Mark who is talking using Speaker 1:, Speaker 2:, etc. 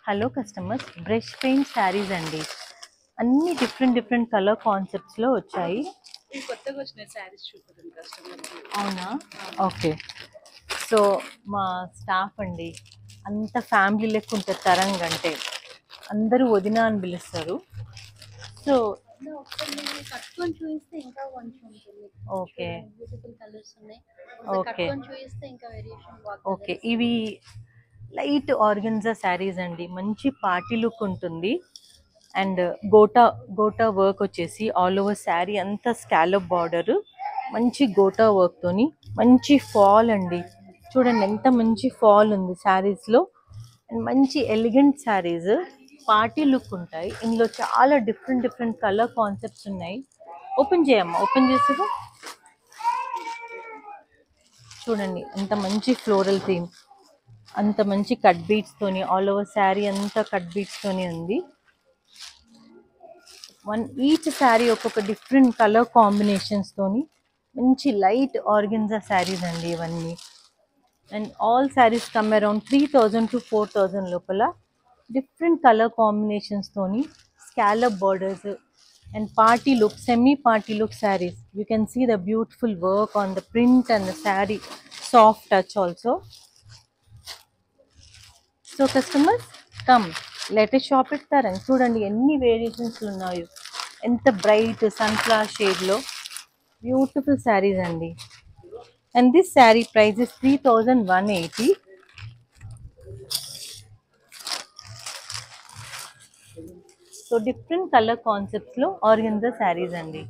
Speaker 1: Hello customers, brush paint saris అండి. అన్ని different colour కాన్సెప్ట్స్లో వచ్చాయి.
Speaker 2: కొత్తగా వచ్చిన శారీస్ చూపుతుంది కస్టమర్కి.
Speaker 1: అవునా? ఓకే. సో మా స్టాఫ్ అండి, అంత ఫ్యామిలీ లెక్క ఉంటుంది. తరంగ్ అంటే అందరూ వదిన అని పిలుస్తారు. సో
Speaker 2: కట్టుకొని చూపిస్తే ఇంకా కొంచెం ఉంటుంది.
Speaker 1: ఓకే
Speaker 2: బ్యూటిఫుల్ కలర్స్ ఉన్నాయి.
Speaker 1: ఓకే
Speaker 2: కట్టుకొని చూపిస్తే ఇంకా వేరియేషన్
Speaker 1: ఓకే. ఇవి లైట్ ఆర్గన్జా శారీస్ అండి. మంచి పార్టీ లుక్ ఉంటుంది. అండ్ గోటా వర్క్ వచ్చేసి ఆల్ ఓవర్ శారీ అంతా స్కాలప్ బార్డర్, మంచి గోటా వర్క్తోని మంచి ఫాల్ అండి. చూడండి ఎంత మంచి ఫాల్ ఉంది శారీస్లో. అండ్ మంచి ఎలిగెంట్ శారీస్, పార్టీ లుక్ ఉంటాయి. ఇందులో చాలా డిఫరెంట్ కలర్ కాన్సెప్ట్స్ ఉన్నాయి. ఓపెన్ చేయమ్మా, ఓపెన్ చేసేది చూడండి. ఎంత మంచి ఫ్లోరల్ థీమ్, అంత మంచి కట్ బీట్స్తోని ఆల్ ఓవర్ శారీ అంతా కట్ బీట్స్తోని ఉంది. ఈచ్ శారీ ఒక్కొక్క డిఫరెంట్ కలర్ కాంబినేషన్స్తోని మంచి లైట్ ఆర్గెన్జా శారీస్ అండి ఇవన్నీ. And all saris come around 3000 to 4000 లోపల. డిఫరెంట్ కలర్ కాంబినేషన్స్తోని scallop borders and party look, semi party look saris. You can see the beautiful work on the print and the sari, soft touch also. So customers come, latest shop ఇస్తారని చూడండి ఎన్ని variations ఉన్నాయో. ఎంత bright sunflower షేడ్లో beautiful saris అండి. And this sari price is 3180. So different colour కాన్సెప్ట్స్లో organza saris అండి.